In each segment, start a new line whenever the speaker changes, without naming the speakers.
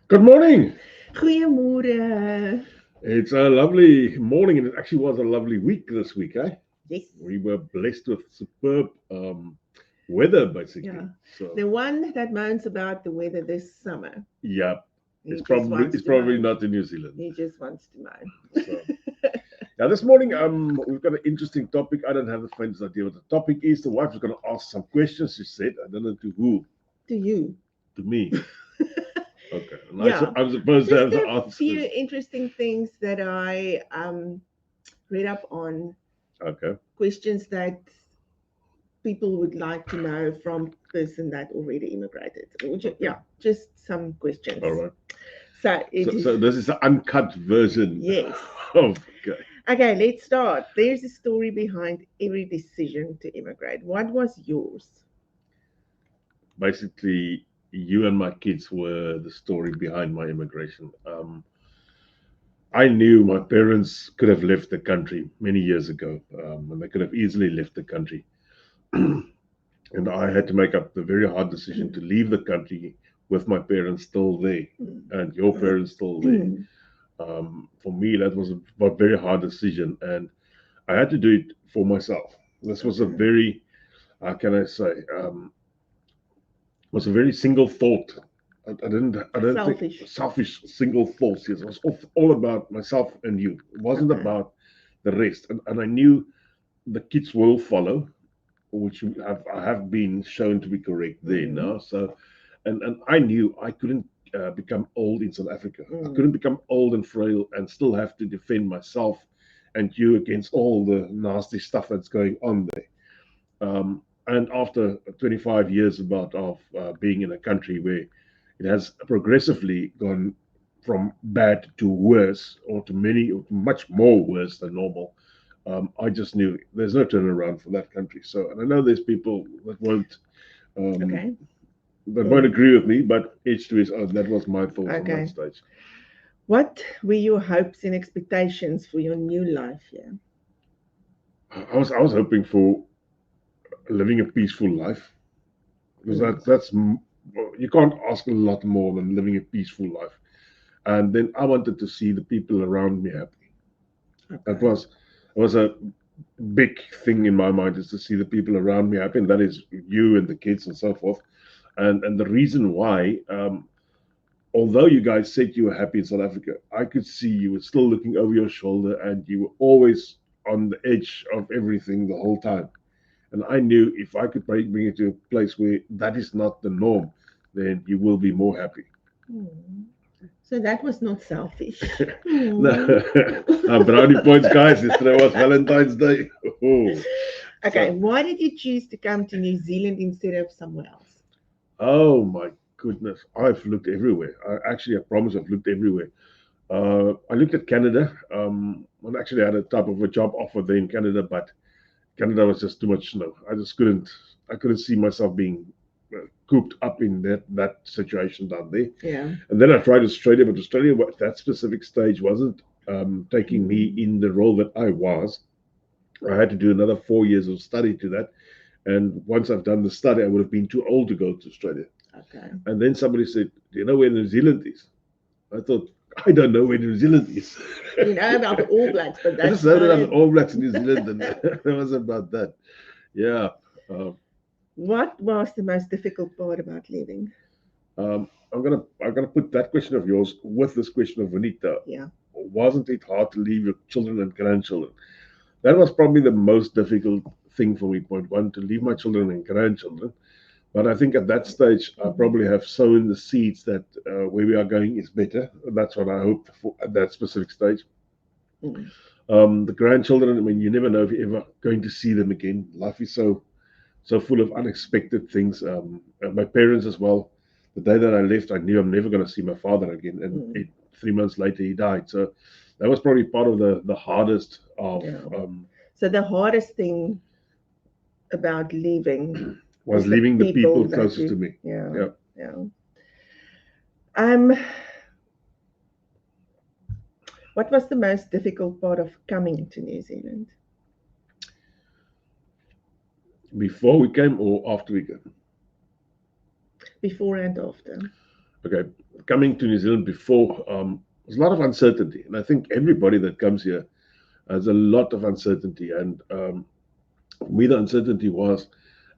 Good morning.
Goeiemôre.
It's a lovely morning, and it actually was a lovely week this week, eh?
Yes.
We were blessed with superb weather, basically.
Yeah.
So,
The one that moans about the weather this summer,
yeah,
he just wants
it's
to
probably
moan.
not in New Zealand.
He just wants to moan.
So, now this morning, we've got an interesting topic. I don't have the faintest idea what the topic is. The wife is going to ask some questions. She said, I don't know to who,
To you.
to me. Okay, and
Yeah.
I'm supposed to
Just
have the
a few
answers.
interesting things that I read up on,
Okay,
questions that people would like to know from person that already immigrated. Yeah, just some questions.
all right.
So it is,
So this is the uncut version
yes.
of. Okay.
Okay, let's start. There's a story behind every decision to immigrate. What was yours?
Basically, you and my kids were the story behind my immigration. I knew my parents could have left the country many years ago, and they could have easily left the country. And I had to make up the very hard decision to leave the country with my parents still there and your parents still there. For me, that was a very hard decision, and I had to do it for myself. This was a very, how can I say, was a very single thought. I don't think
Selfish.
selfish single thoughts. Yes, it was all about myself and you. It wasn't
Okay.
about the rest. And I knew the kids will follow, which I have been shown to be correct there now. So, and I knew I couldn't become old in South Africa. I couldn't become old and frail and still have to defend myself and you against all the nasty stuff that's going on there. And after 25 years of being in a country where it has progressively gone from bad to worse, or to much more worse than normal, I just knew there's no turnaround for that country. So, and I know there's people um,
Okay.
that won't agree with me, but each to his own. That was my thoughts on that
Okay.
stage.
What were your hopes and expectations for your new life here?
I was hoping for living a peaceful life, because you can't ask a lot more than living a peaceful life. And then I wanted to see the people around me happy. That
Okay.
was a big thing in my mind, is to see the people around me happy, and that is you and the kids and so forth. And the reason why, although you guys said you were happy in South Africa, I could see you were still looking over your shoulder, and you were always on the edge of everything the whole time. And I knew if I could bring you to a place where that is not the norm, then you will be more happy.
Hmm. So that was not selfish.
No,
Hmm.
brownie points, guys. Yesterday was Valentine's Day. Oh,
Okay,
so,
why did you choose to come to New Zealand instead of somewhere else?
oh my goodness, I've looked everywhere. I promise I've looked everywhere. I looked at Canada. I actually had a type of a job offer there in Canada, but Canada was just too much snow. I couldn't see myself being cooped up in that situation down there.
Yeah.
And then I tried Australia, but Australia at that specific stage wasn't taking me
Hmm.
in the role that I was. I had to do another 4 years of study to that. And once I've done the study, I would have been too old to go to Australia.
Okay.
And then somebody said, do you know where New Zealand is? I thought, I don't know where New Zealand is.
You know about the All Blacks, but
I just
that's
heard
about
that I'm
it.
All Blacks in New Zealand, and that was about that. Yeah.
What was the most difficult part about leaving?
I'm gonna put that question of yours with this question of Vanita.
Yeah.
Wasn't it hard to leave your children and grandchildren? That was probably the most difficult thing for me. Point one, to leave my children and grandchildren. But I think at that stage, I probably have sown the seeds that where we are going is better. That's what I hoped for at that specific stage.
Mm.
The grandchildren, I mean, you never know if you're ever going to see them again. Life is so full of unexpected things. And my parents as well. The day that I left, I knew I'm never going to see my father again. And
Mm.
3 months later, he died. So that was probably part of the hardest of
Yeah. So the hardest thing about leaving
was
is the
leaving the
people
people
that
closest to
you,
me.
yeah,
Yeah.
yeah. Um, what was the most difficult part of coming to New Zealand?
Before we came or after we came.
Before and after?
Okay, coming to New Zealand before, there's a lot of uncertainty, and I think everybody that comes here has a lot of uncertainty. And for me, the uncertainty was,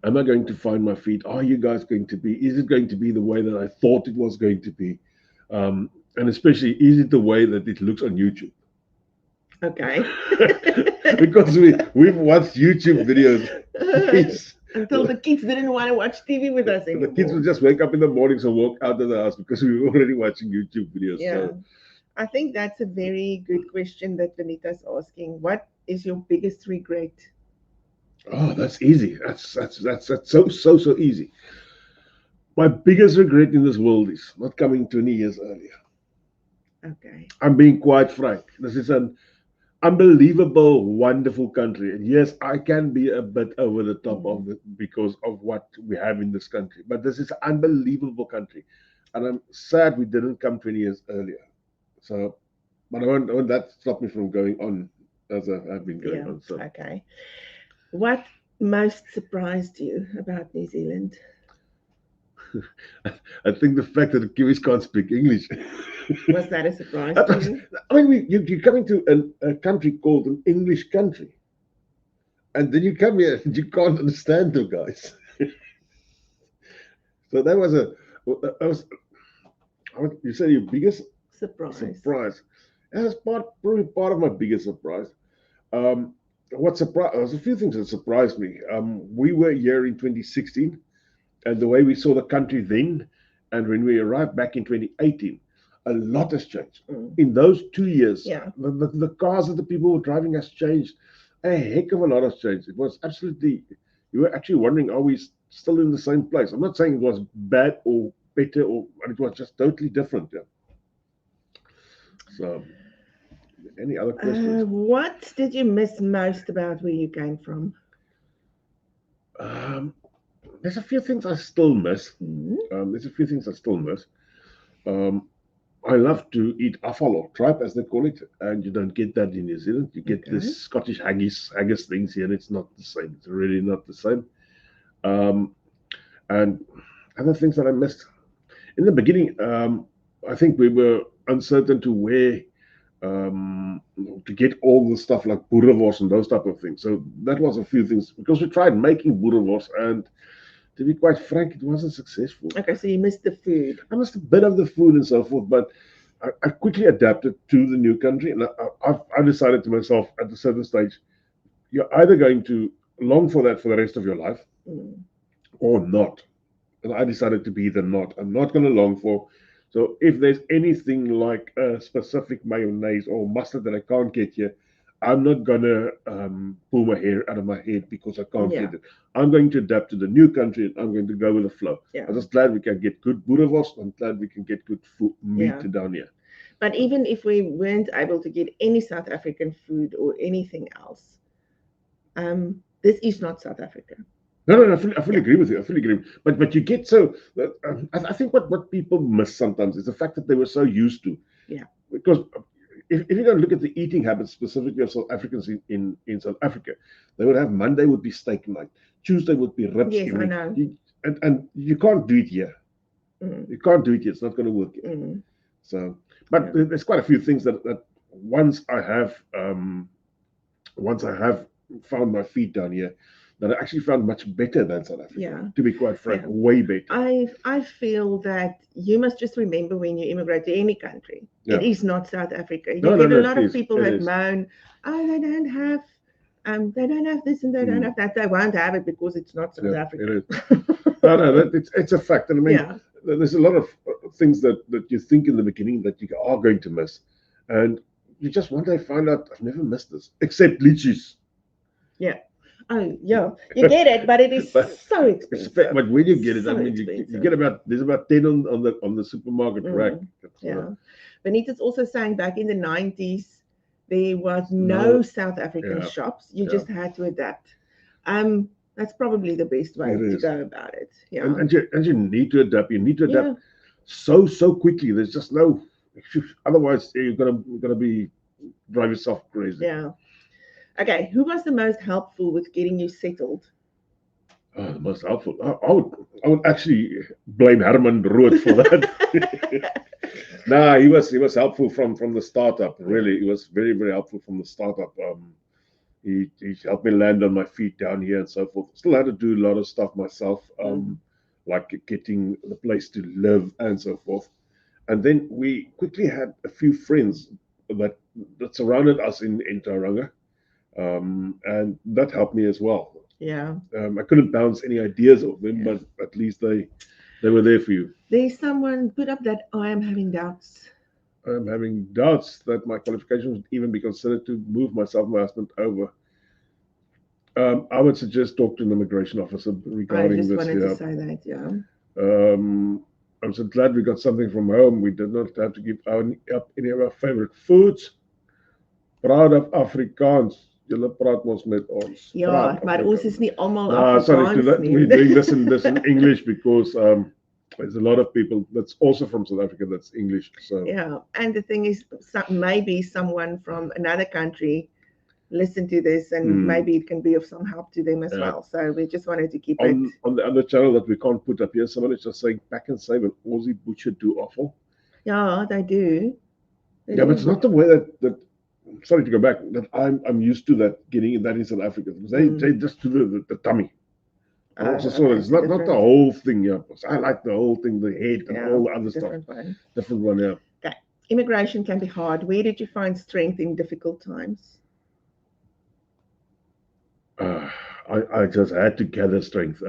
am I going to find my feet? Are you guys going to be? Is it going to be the way that I thought it was going to be? And especially, is it the way that it looks on YouTube?
Okay.
Because we've watched YouTube videos. It's,
Until the kids didn't want to watch TV with us
the kids
anymore.
would just wake up in the mornings and walk out of the house because we were already watching YouTube videos.
Yeah.
So,
I think that's a very good question that Vanita's asking. What is your biggest regret?
oh, that's easy. That's so easy. My biggest regret in this world is not coming 20 years earlier.
Okay.
I'm being quite frank. This is an unbelievable, wonderful country. And yes, I can be a bit over the top of it because of what we have in this country. But this is an unbelievable country. And I'm sad we didn't come 20 years earlier. So, but I won't that stop me from going on as I've been going
Yeah.
on. So,
Okay. What most surprised you about New Zealand?
I think the fact that the Kiwis can't speak English.
Was that a surprise
That
to
was-
you?
I mean, you're coming to a country called an English country. And then you come here and you can't understand the guys. So that was that was, you said your biggest
Surprise.
surprise. That was probably part of my biggest surprise. Um, what surprised? There's a few things that surprised me. We were here in 2016, and the way we saw the country then, and when we arrived back in 2018, a lot has changed.
Mm.
In those 2 years,
Yeah.
the cars that the people were driving has changed. A heck of a lot has changed. It was absolutely, you were actually wondering, are we still in the same place? I'm not saying it was bad or better, or it was just totally different. Yeah. So, any other questions?
What did you miss most about where you came from?
Um, there's a few things I still miss.
Mm.
There's a few things I still miss. Um, I love to eat afal or tripe, as they call it, and you don't get that in New Zealand. You get
Okay.
this Scottish haggis things here, and it's not the same. It's really not the same. Um, and other things that I missed in the beginning, I think we were uncertain to where to get all the stuff like boerewors and those type of things. So that was a few things because we tried making boerewors, and to be quite frank, it wasn't successful.
Okay, so you missed the food.
I missed a bit of the food and so forth, but I quickly adapted to the new country, and I decided to myself at a certain stage, you're either going to long for that for the rest of your life
Mm.
or not. And I decided to be the not. I'm not going to long for. So if there's anything like a specific mayonnaise or mustard that I can't get here, I'm not going to pull my hair out of my head because I can't
Yeah.
get it. I'm going to adapt to the new country and I'm going to go with the flow.
Yeah.
I'm just glad we can get good boerewors. I'm glad we can get good food, meat
Yeah.
down here.
But even if we weren't able to get any South African food or anything else, this is not South Africa.
No, I fully agree with you. I fully agree. But you get so. I think what people miss sometimes is the fact that they were so used to.
Yeah.
Because if you're going to look at the eating habits specifically of South Africans in South Africa, they would have Monday would be steak night, Tuesday would be ribs.
Yes, I know.
And you can't do it here.
Mm.
You can't do it here. It's not going to work here.
Mm.
So, but
Yeah.
there's quite a few things that once I have found my feet down here, that I actually found much better than South Africa.
Yeah.
To be quite frank,
Yeah.
way better.
I feel that you must just remember when you immigrate to any country,
Yeah.
it is not South Africa. You
No,
get
no,
a lot
it
of
is.
people
It
that
is.
moan, oh, they don't have this and they don't
Mm.
have that. They won't have it because it's not South
Yeah,
Africa.
it is. No, it's a fact. And I mean,
Yeah.
there's a lot of things that you think in the beginning that you are going to miss. And you just one day find out, I've never missed this, except lychees.
Oh, yeah. You get it, but it is
But-
so expensive.
But when you get it, I
So
mean, you
expensive.
get there's about 10 on the supermarket
Mm.
rack.
Yeah. Benita's also saying back in the 90s, there was
No.
no South African
Yeah.
shops. You
Yeah.
just had to adapt. That's probably the best way
It
to
is.
go about it. Yeah.
And you need to adapt. You need to adapt
Yeah.
so quickly. There's just no. Otherwise, you're gonna be drive yourself crazy.
Yeah. Okay. Who was the most helpful with getting you settled?
Oh, the most helpful. I would actually blame Herman Rood for that. Nah, he was helpful from the startup.
Yeah.
Really, he was very very helpful from the startup. He helped me land on my feet down here and so forth. Still had to do a lot of stuff myself,
Mm.
like getting the place to live and so forth. And then we quickly had a few friends that that surrounded us in Tauranga, and that helped me as well.
Yeah.
I couldn't bounce any ideas off them,
Yeah.
but at least they were there for you.
There's someone put up that I am having doubts.
I'm having doubts that my qualifications would even be considered to move myself and my husband over. I would suggest talk to an immigration officer
I
regarding
just
this.
wanted to
Yeah.
say that, yeah.
I'm so glad we got something from home. We did not have to give up any of our favorite foods. Proud of Afrikaans. Julle praat mos met ons.
Ja,
Praat
maar ons
Afrikaans.
is nie almal
No, sorry,
Afrikaans nie.
we're doing this in English because there's a lot of people that's also from South Africa that's English. So
Yeah, and the thing is, maybe someone from another country listen to this, and
mm,
maybe it can be of some help to them as
yeah.
well. So we just wanted to keep it.
On the other channel that we can't put up here, someone is just saying back and say when Aussie butcher do awful.
Yeah, they do. They
Yeah, but
do.
it's not the way that sorry to go back, that I'm used to that getting that in South Africa. They just do the tummy.
Oh,
And also so
okay,
it's
it's a
not the
different.
whole thing, yeah. I like the whole thing, the head and
Yeah,
all the other
it's a
stuff.
different one.
Different one, yeah.
Okay, immigration can be hard. Where did you find strength in difficult times?
Uh, I just had to gather strength.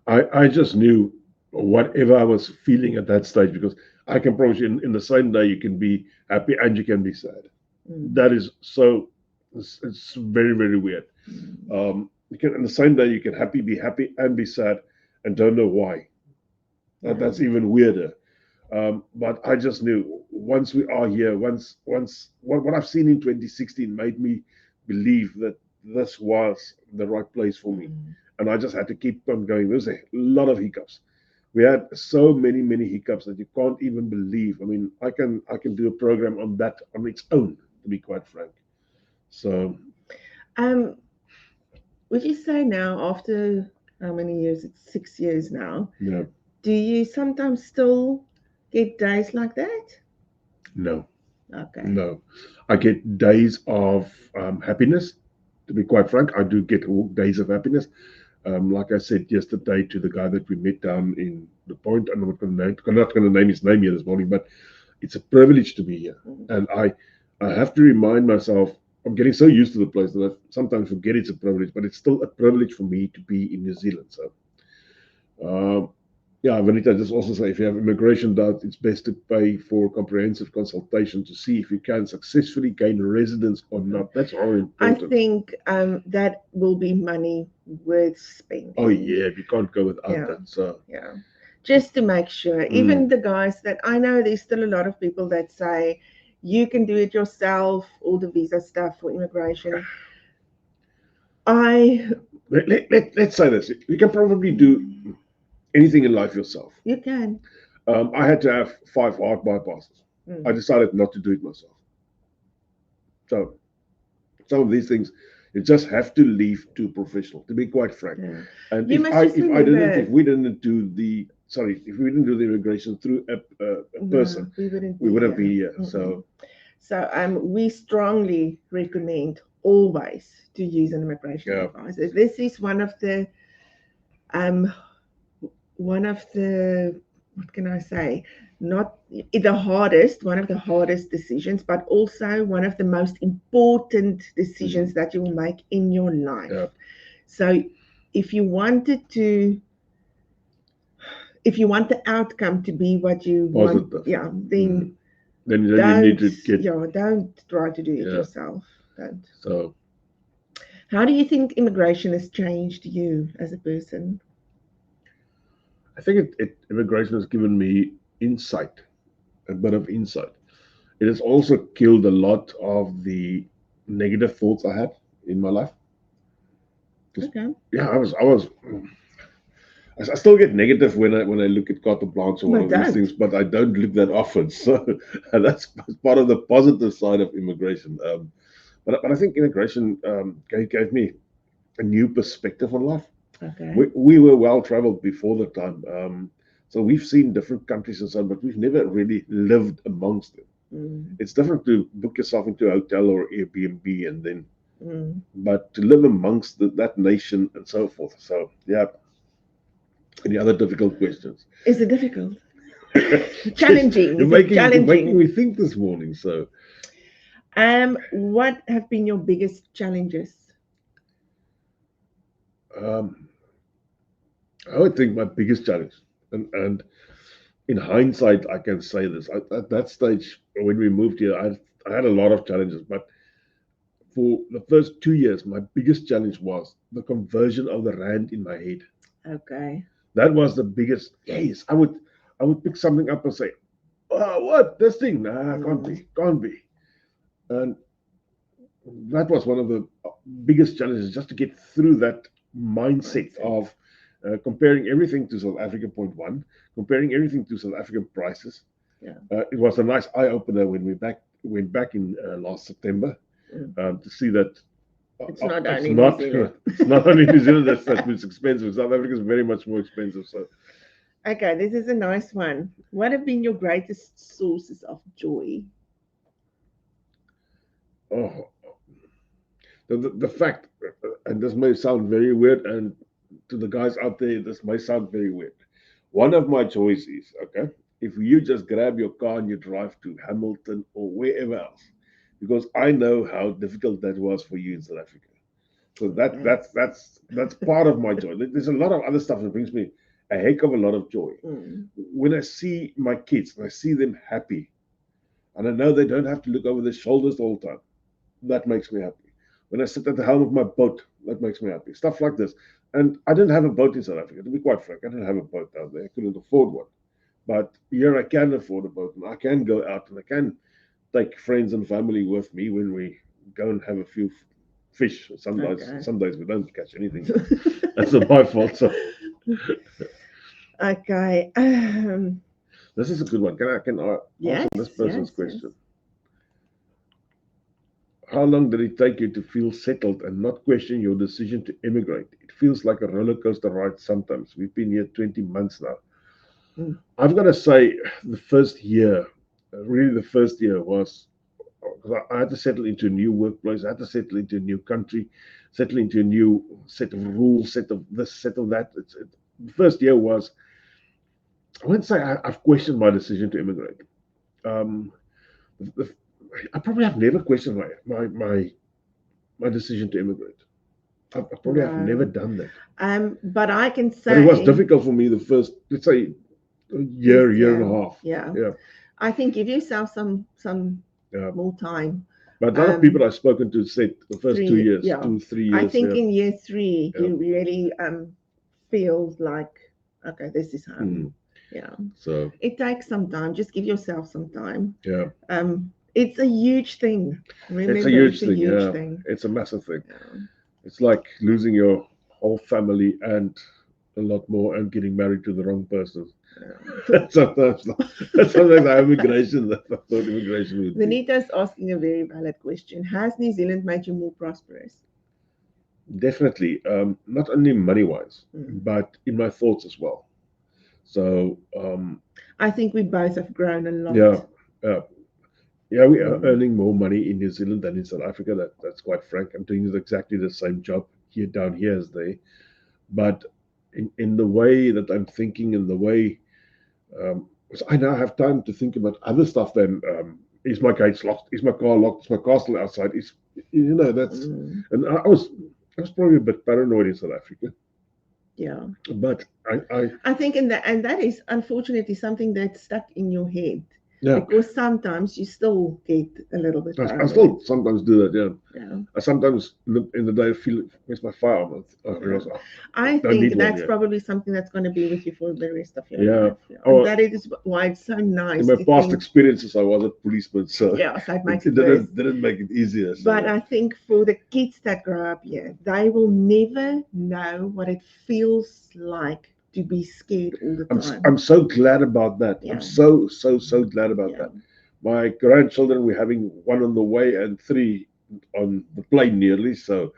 I just knew whatever I was feeling at that stage, because I can promise you in the same day you can be happy and you can be sad.
Mm.
That is so, it's very, very weird.
Mm.
You can in the same day you can be happy and be sad and don't know why.
Yeah.
That's even weirder. But I just knew once we are here, once what I've seen in 2016 made me believe that this was the right place for me,
Mm.
and I just had to keep on going. There's a lot of hiccups. We had so many hiccups that you can't even believe. I mean, I can do a program on that on its own, to be quite frank. So
Um, would you say now, after how many years? It's 6 years now.
yeah,
Do you sometimes still get days like that?
no,
Okay.
no, I get days of happiness. To be quite frank, I do get days of happiness. Like I said yesterday to the guy that we met down in the point, and I'm not going to name his name here this morning, but it's a privilege to be here,
Mm.
and I have to remind myself. I'm getting so used to the place that I sometimes forget it's a privilege, but it's still a privilege for me to be in New Zealand. So, um, yeah, Vanita just also say if you have immigration doubts, it's best to pay for comprehensive consultation to see if you can successfully gain residence or
Mhm.
not. That's all
I
important.
think that will be money worth
Oh
spending.
yeah, you can't go without
Yeah,
that. So.
yeah. Just to make sure. Even
Mm.
the guys that I know, there's still a lot of people that say you can do it yourself, all the visa stuff for immigration. I,
Let's say this. You can probably do anything in life yourself.
you can.
I had to have 5 heart bypasses. I
Mm.
decided not to do it myself. So some of these things you just have to leave to professional. To be quite frank,
Yeah.
and
You must just
if
remember,
we didn't do the if we didn't do the immigration through a
no,
person,
we wouldn't
we
be
wouldn't
here.
be here.
Mm-mm.
So
So we strongly recommend always to use an immigration
yeah,
advisor. This is um one of the, what can I say, not the hardest, one of the hardest decisions, but also one of the most important decisions
mm,
that you will make in your life.
yeah,
So if you wanted to, if you want the outcome to be what you want,
positive.
yeah, then
Mm. Then you need
don't,
to get
yeah, don't try to do it
yeah.
yourself. Don't.
So
How do you think immigration has changed you as a person?
I think immigration has given me insight, a bit of insight. It has also killed a lot of the negative thoughts I had in my life. Just
Okay.
yeah, I still get negative when I look at carte blanche or one
But
of these
don't.
things, but I don't look that often. So and that's part of the positive side of immigration. But I think immigration gave me a new perspective on life.
Okay.
We were well traveled before the time. So we've seen different countries and so on, but we've never really lived amongst them.
Mm.
It's different to book yourself into a hotel or Airbnb and then,
Mm.
but to live amongst that nation and so forth. So, yeah. Any other difficult questions?
Is it difficult?
Yes,
Challenging? Is it
you're making
challenging?
me think this morning. So,
What have been your biggest challenges?
um, I would think my biggest challenge, and in hindsight, I can say this. At that stage, when we moved here, I had a lot of challenges. But for the first 2 years, my biggest challenge was the conversion of the rand in my head.
Okay.
That was the biggest. Yes, I would pick something up and say, "Oh, what this thing? Nah,
Mm.
can't be." And that was one of the biggest challenges, just to get through that mindset
Mindset.
of comparing everything to South Africa. Point one, comparing everything to South African prices.
Yeah.
It was a nice eye opener when we went back in last September
Mm.
to see that
It's not
it's
only New
not
Zealand.
it's not only New Zealand that's it's expensive. South Africa is very much more expensive. So,
Okay, this is a nice one. What have been your greatest sources of joy?
oh, the fact, and this may sound very weird, and to the guys out there, this may sound very weird. One of my choices, okay, if you just grab your car and you drive to Hamilton or wherever else, because I know how difficult that was for you in South Africa. So
Okay.
that's part of my joy. There's a lot of other stuff that brings me a heck of a lot of joy.
Mm.
When I see my kids and I see them happy, and I know they don't have to look over their shoulders all the time, that makes me happy. When I sit at the helm of my boat, that makes me happy. Stuff like this. And I didn't have a boat in South Africa, to be quite frank. I didn't have a boat out there. I couldn't afford one. But here I can afford a boat and I can go out and I can take friends and family with me when we go and have a few fish.
Okay.
Some days we don't catch anything, but that's not my fault. So
Okay.
this is a good one. Can I answer
Yes,
this person's
yes, yes.
question? How long did it take you to feel settled and not question your decision to immigrate? It feels like a roller coaster ride sometimes. We've been here 20 months now.
Mm.
I've got to say, the first year, really the first year was, because I had to settle into a new workplace, I had to settle into a new country, settle into a new set of rules, set of this, set of that. The first year was, I wouldn't say I've questioned my decision to immigrate. Um, the, I probably have never questioned my decision to immigrate. I probably have never
No.
done that.
But I can
But it was
say
difficult for me the first, let's say,
this
year and a
year,
half.
yeah.
Yeah,
I think give yourself some
yeah.
more time.
But a lot of people
Um,
I've spoken to said the first
3,
2 years,
yeah.
2, 3 years.
I think
Yeah,
in year 3
yeah.
you really feel like, okay, this is home.
Mm.
Yeah.
So
It takes some time. Just give yourself some time.
yeah,
It's a huge thing.
it's a
Remember, it's
huge
a
thing.
huge
Yeah,
thing.
it's a massive thing.
Yeah.
It's like losing your whole family and a lot more, and getting married to the wrong person.
Yeah.
sometimes, sometimes I have immigration. I thought immigration would be
Benita's asking a very valid question. Has New Zealand made you more prosperous?
definitely not only money wise,
Mm.
but in my thoughts as well. So
I think we both have grown a lot.
yeah, uh, yeah, we are
Mm.
earning more money in New Zealand than in South Africa. That's quite frank. I'm doing exactly the same job here down here as they, but in the way that I'm thinking, in the way, because I now have time to think about other stuff than is my gates locked, is my car locked, is my car still outside, is that's,
Mm.
and I was probably a bit paranoid in South Africa,
Yeah.
but I
I think and that is unfortunately something that's stuck in your head
yeah,
because sometimes you still get a little bit
I
paranoid.
still sometimes do that. Yeah,
Yeah.
I sometimes in the day feel where's my firearm? I
Yeah.
realize
I
don't
think
need one
that's
yet.
probably something that's going to be with you for the rest of your
Yeah.
life. Yeah. And
Oh,
that is why it's so
in
nice
my
to
past
think,
experiences, I was a policeman, so
yeah, so it makes
it
it worse.
didn't make it easier.
But
So
I think for the kids that grow up here, they will never know what it feels like to be scared all the time.
I'm so glad about that. I'm
Yeah.
so glad about
Yeah.
that. My grandchildren, we're having one on the way and three on the plane nearly. So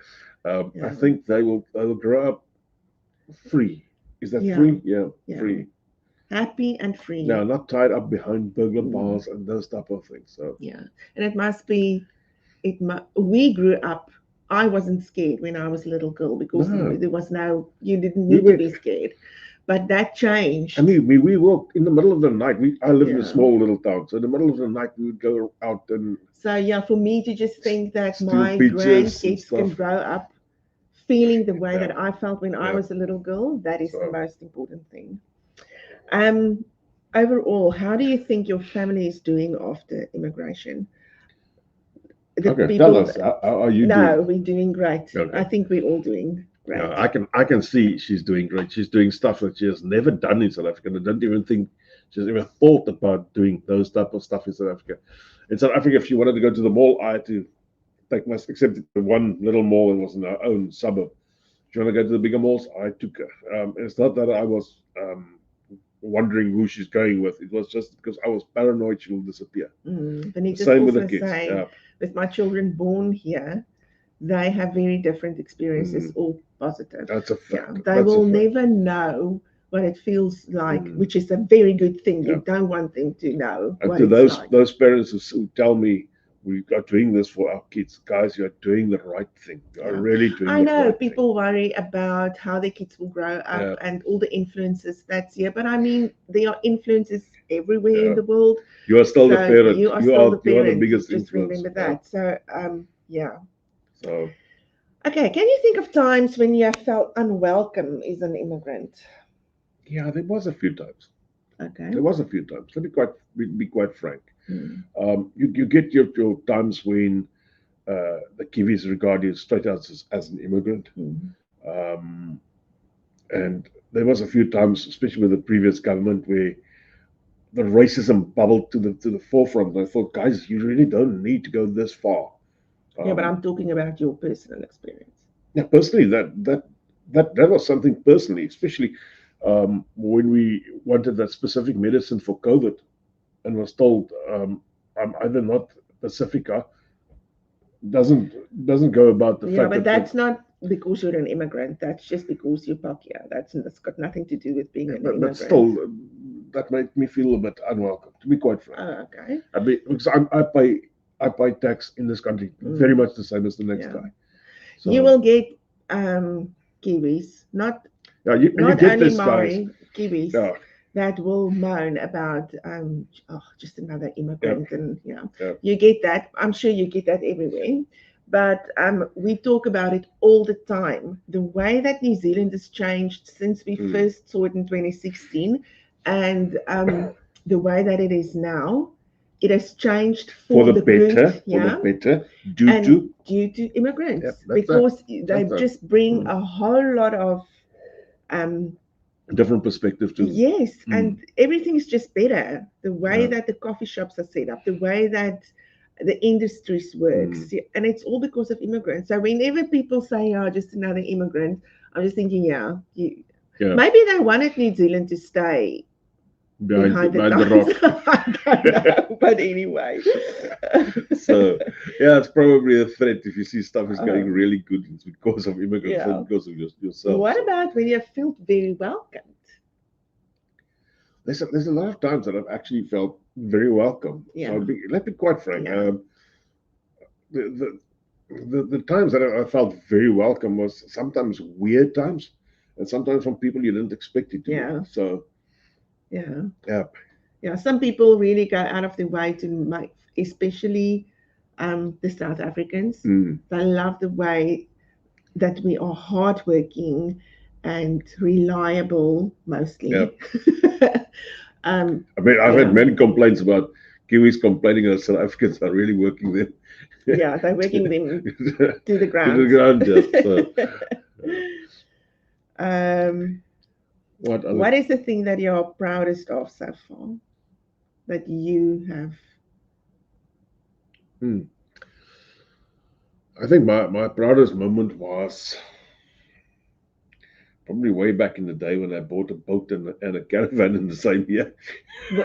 I
Yeah.
think they will grow up free. Is that
Yeah,
free? Yeah,
yeah.
free.
Happy and
Yeah,
free.
not tied up behind burglar
Mm,
bars and those type of things. So
yeah. And it must be, we grew up. I wasn't scared when I was a little girl because
no,
there was no, you didn't
we
need to
were.
be scared. But that
I
changed.
mean, we walked in the middle of the night. I live in a
Yeah.
small little town, so in the middle of the night we would go out and
So, yeah, for me to just think that
steal
my
pizzas and
grandkids can
stuff.
grow up feeling the way
Yeah,
that I felt when I
yeah.
was a little girl, that is the
So
most important thing. Um, Overall, how do you think your family is doing after immigration? The
okay, tell
people,
us how are you
no,
doing?
we're doing great. I
Okay.
think we're all doing
Yeah,
great.
I can see she's doing great. She's doing stuff that she has never done in South Africa. And I don't even think she's ever thought about doing those type of stuff in South Africa. In South Africa, if she wanted to go to the mall, I had to take my except the one little mall that was in our own suburb. If you want to go to the bigger malls, I took her. It's not that I was wondering who she's going with. It was just because I was paranoid she will disappear.
Benita's
Same with the
also
kids.
saying,
Yeah.
with my children born here, they have very different experiences,
Mm,
all positive.
that's a
Yeah,
fact.
they
That's a
will
fact.
never know what it feels like,
Mm,
which is a very good thing.
yeah.
You don't want them to know
And
what
to
it's
those
like.
those parents who tell me we are doing this for our kids, guys, you're doing the right thing. You are
Yeah,
really doing
I
the
know
right thing.
people worry about how their kids will grow up
Yeah,
and all the influences that's here, but I mean, there are influences everywhere in
yeah.
the world.
You are still the
So
parent.
you are still the
You are the
parent.
biggest
Just
influence.
remember
Yeah.
that. So, yeah.
So
Okay, can you think of times when you have felt unwelcome as an immigrant?
yeah, there was a few times.
Okay.
There was a few times. Let me be quite frank.
Mm,
You get your times when the Kiwis regard you straight as an immigrant.
mm.
Um, and there was a few times, especially with the previous government, where the racism bubbled to the forefront. And I thought, guys, you really don't need to go this far.
Yeah, but
Um,
I'm talking about your personal experience.
yeah, personally, that was something personally, especially when we wanted that specific medicine for COVID, and was told I'm either not Pacifica doesn't go about the
Yeah,
fact
but
that
that's not because you're an immigrant. That's just because you're Pakia. That's got nothing to do with being an
but
immigrant.
still that made me feel a bit unwelcome. To be quite frank,
Oh, okay.
I mean, because I pay tax in this country very
Mm,
much the same as the next
yeah.
guy.
You
So
will get Kiwis,
yeah, you
not
get
only
this, guys.
Maori Kiwis
Yeah,
that will moan about oh, just another
yeah,
immigrant, and yeah,
yeah.
you get that. I'm sure you get that everywhere, but we talk about it all the time. The way that New Zealand has changed since we
Mm.
first saw it in 2016, and the way that it is now, it has changed for the good.
For the
Yeah,
better, due
and
to
due to
yeah,
immigrants
that's that.
because they
That's that.
just bring
Mm.
a whole lot of um,
Different perspective to
yes,
mm.
and everything is just better. The way
Yeah.
that the coffee shops are set up, the way that the industries
Mm.
works, yeah, and it's all because of immigrants. So whenever people say, "Oh, just another immigrant," I'm just thinking, yeah,
Yeah,
maybe they wanted New Zealand to stay behind the
behind the
times.
rock.
I don't know, but anyway.
So yeah, it's probably a threat if you see stuff is going
um,
really good. It's because of immigrants,
yeah.
not because of yourself.
What
So
about when you felt very welcomed?
there's a lot of times that I've actually felt very welcome.
Yeah,
Let me quite frank.
yeah,
The, the times that I felt very welcome was sometimes weird times, and sometimes from people you didn't expect it to be.
yeah,
So
yeah.
yeah,
Yeah, some people really go out of their way to make, especially the South Africans.
mm,
They love the way that we are hardworking and reliable,
yeah.
mostly.
I mean, I've had
Yeah,
many complaints about Kiwis complaining that South Africans are really working them
yeah, they're working
to,
them
to
to the
the
ground.
ground. Yeah. So
um,
what other?
what is the thing that you're proudest of so far that you have?
Hmm. I think my proudest moment was probably way back in the day when I bought a boat and a caravan in the same year.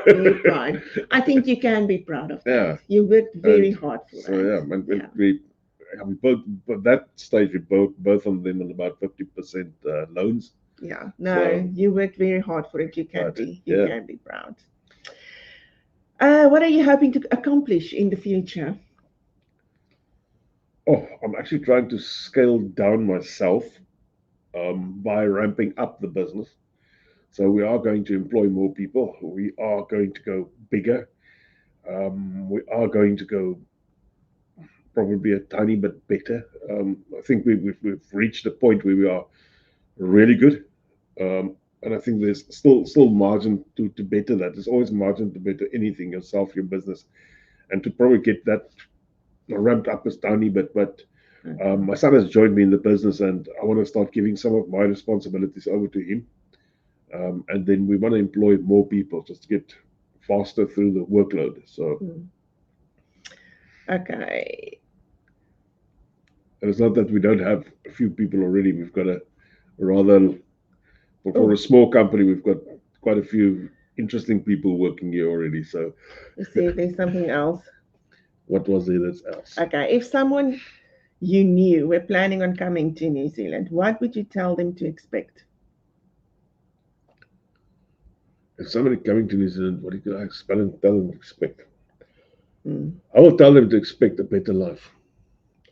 You're proud. I think you can be proud of that.
Yeah,
You worked very
and
hard for
so
that.
yeah,
Yeah.
we both, but that stage we both of them on about 50% loans.
Yeah. No,
So,
you worked very hard for it.
but
You
yeah.
can be proud. What are you hoping to accomplish in the future?
Oh, I'm actually trying to scale down myself by ramping up the business. So we are going to employ more people. We are going to go bigger. We are going to go probably a tiny bit better. I think we've reached a point where we are really good. And I think there's still margin to better that. There's always margin to better anything, yourself, your business, and to probably get that ramped up as tiny bit. But
Okay.
my son has joined me in the business, and I want to start giving some of my responsibilities over to him. And then we want to employ more people just to get faster through the workload. So
Mm. Okay.
it's not that we don't have a few people already. We've got a rather for a
Oh,
small company, we've got quite a few interesting people working here already. So
let's see if there's something else.
what was there that's else?
Okay. If someone you knew were planning on coming to New Zealand, what would you tell them to expect?
If somebody coming to New Zealand, what do you expect and tell them to expect?
Mm.
I will tell them to expect a better life.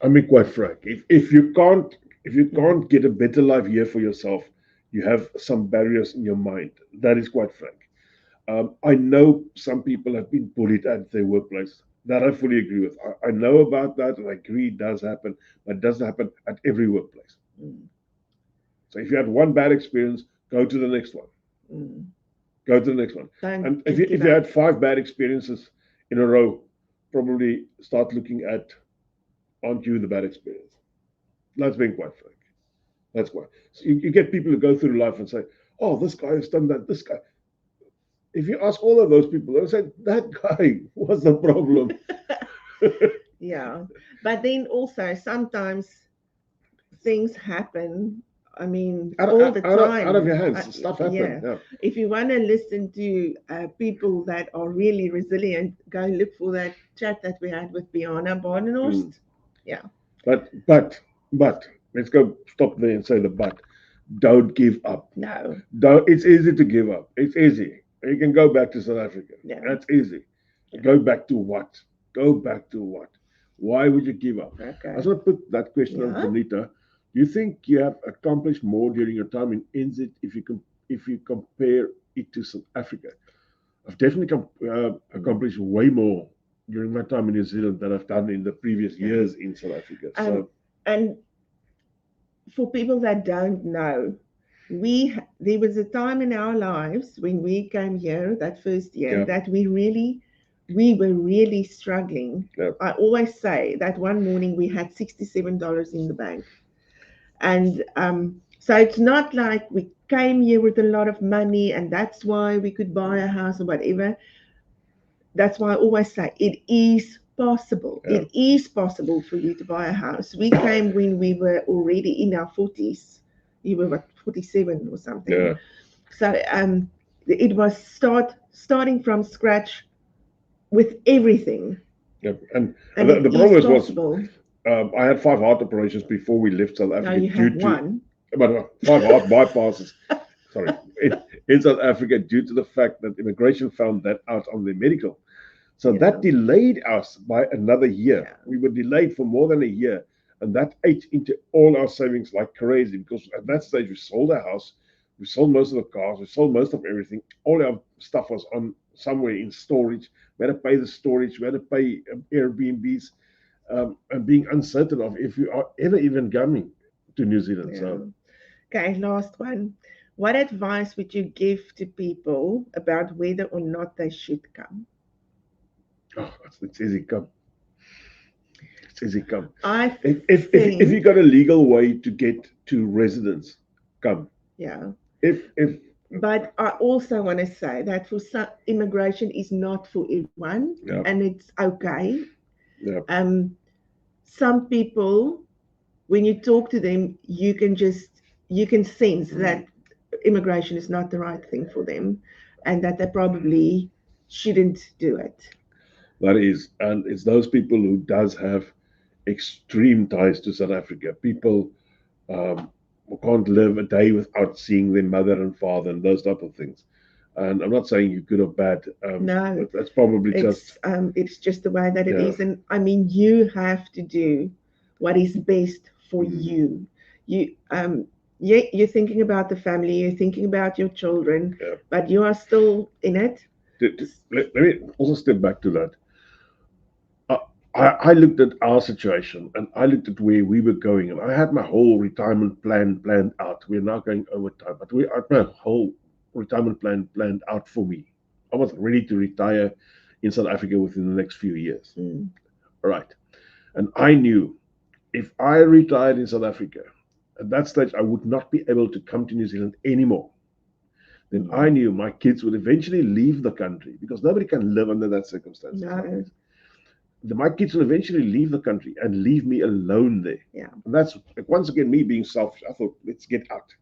I mean, quite frank. If you
Mm.
can't get a better life here for yourself, you have some barriers in your mind. That is quite frank. I know some people have been bullied at their workplace. That I fully agree with. I know about that, and I agree it does happen, but it doesn't happen at every workplace.
Mm.
So if you had one bad experience, go to the next one.
Mm.
Go to the next one.
Don't
And
just
if
give
you
up.
had five bad experiences in a row, probably start looking at, aren't you the bad experience? That's being quite frank. That's why. So you get people who go through life and say, oh, this guy has done that. This guy. If you ask all of those people, they'll say, that guy was the problem.
Yeah. But then also sometimes things happen. I mean, all the
Out of
time.
your hands. Stuff
Yeah.
happened. Yeah.
If you want to listen to people that are really resilient, go look for that chat that we had with Biana
Mm.
Bardenhorst. Yeah.
But, but, let's go stop there and say the but. Don't give up.
No.
Don't, it's easy to give up. It's easy. You can go back to South Africa.
Yeah.
That's easy.
Yeah.
Go back to what? Go back to what? Why would you give up? I
Okay.
just want to put that question on
Yeah.
Bonita. Do you think you have accomplished more during your time in NZ if you compare it to South Africa? I've definitely
Mm.
accomplished way more during my time in New Zealand than I've done in the previous
Yeah.
years in South Africa.
Um,
So
and for people that don't know, there was a time in our lives when we came here that first year
yeah,
that we were really struggling.
yeah,
I always say that one morning we had $67 in the bank, and so it's not like we came here with a lot of money and that's why we could buy a house or whatever. That's why I always say it is possible.
yeah,
It is possible for you to buy a house. We came when we were already in our 40s. You were what, 47 or something.
yeah,
So it was starting from scratch with everything,
yeah. And
and it
the
is
problem was
possible.
I had five heart operations before we left South
Now
Africa
you have
due to
one.
but five heart bypasses. Sorry, in South Africa due to the fact that immigration found that out on their medical. So
Yeah,
that delayed us by another year.
yeah,
We were delayed for more than a year, and that ate into all our savings like crazy. Because at that stage we sold our house, we sold most of the cars, we sold most of everything. All our stuff was on somewhere in storage. We had to pay the storage. We had to pay Airbnbs, and being uncertain of if we are ever even coming to New Zealand.
yeah.
So
Okay, last one. What advice would you give to people about whether or not they should come?
oh, it's easy come. It's easy come.
I
If you
think,
got a legal way to get to residence, come.
yeah.
If
But I also want to say that for some, immigration is not for everyone,
yeah,
and it's okay.
yeah,
Um, some people, when you talk to them, you can sense that immigration is not the right thing for them, and that they probably shouldn't do it.
that is, and it's those people who does have extreme ties to South Africa. People um, can't live a day without seeing their mother and father and those type of things. And I'm not saying you're good or bad,
No,
but that's probably just
it's just the way that it
yeah.
is. And I mean, you have to do what is best for
Mm,
you. You you're thinking about the family, you're thinking about your children,
yeah.
but you are still in it.
Let me also step back to that. I, I looked at our situation and I looked at where we were going, and I had my whole retirement plan planned out. We're now going overtime, but we had my whole retirement plan planned out for me. I was ready to retire in South Africa within the next few years.
Mm,
All right. And I knew if I retired in South Africa, at that stage, I would not be able to come to New Zealand anymore. Then I
mm.
knew my kids would eventually leave the country because nobody can live under that circumstances like
No,
this. My kids will eventually leave the country and leave me alone there.
yeah,
And that's once again me being selfish. I thought, let's get out.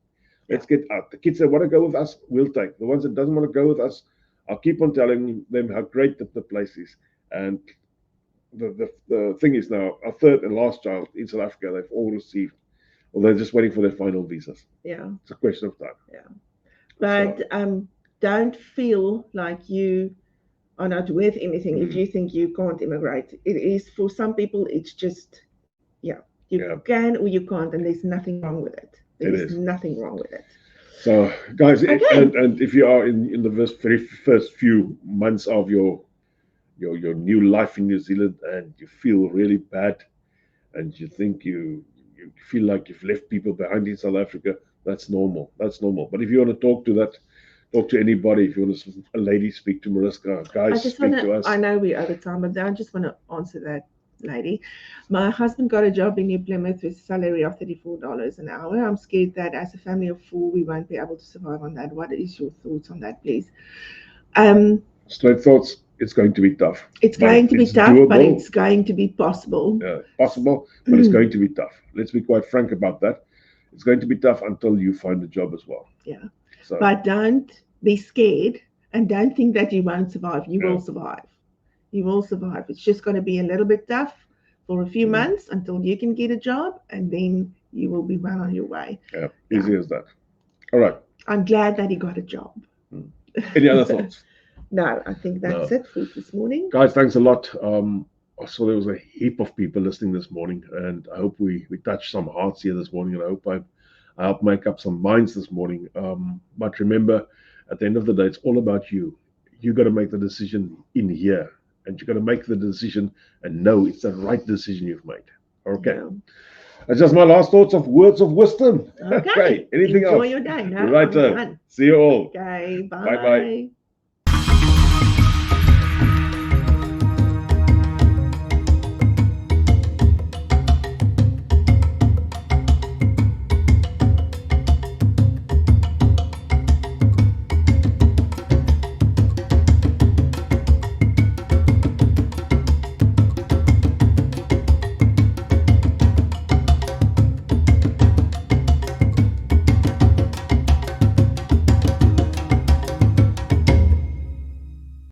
yeah,
Let's get out. The kids that want to go with us, we'll take. The ones that doesn't want to go with us, I'll keep on telling them how great the place is. And the thing is now, our third and last child in South Africa, they've all received, or they're just waiting for their final visas.
yeah,
It's a question of time.
yeah.
So,
But don't feel like you are not worth anything if
mm,
you think you can't immigrate. It is for some people. It's just yeah, you
yeah,
can or you can't, and there's nothing wrong with it. There
it
is
is.
nothing wrong with it.
So, guys,
Okay.
and if you are in the very first few months of your new life in New Zealand and you feel really bad and you think you feel like you've left people behind in South Africa, that's normal. That's normal. But if you want to talk to anybody. If you want to, a lady, speak to Mariska.
I
Guys,
just want
speak
to,
to
I
us.
know we're over time, but I just want to answer that lady. My husband got a job in New Plymouth with a salary of $34 an hour. I'm scared that as a family of four, we won't be able to survive on that. What is your thoughts on that, please? Um,
Straight thoughts. It's going to be tough,
it's
but
going to be
it's
tough, but
doable.
it's going to be possible.
Possible, but it's going to be tough. Let's be quite frank about that. It's going to be tough until you find a job as well.
Yeah.
So,
But don't be scared and don't think that you won't survive. You
yeah.
will survive. You will survive. It's just going to be a little bit tough for a few
Mm,
months until you can get a job, and then you will be well on your way.
yeah.
Yeah.
Easy as that. All right.
I'm glad that he got a job.
Mm. Any other thoughts?
No, I think that's
No.
it for this morning.
Guys, thanks a lot. I saw there was a heap of people listening this morning, and I hope we touched some hearts here this morning, and I hope I helped make up some minds this morning. But remember, at the end of the day, it's all about you. You got to make the decision in here, and you got to make the decision and know it's the right decision you've made. Okay,
Yeah.
that's just my last thoughts of words of wisdom.
Okay.
Okay, anything
Enjoy
else?
your day. No,
Right,
I'm done.
see you all.
Okay.
Bye bye.
Bye.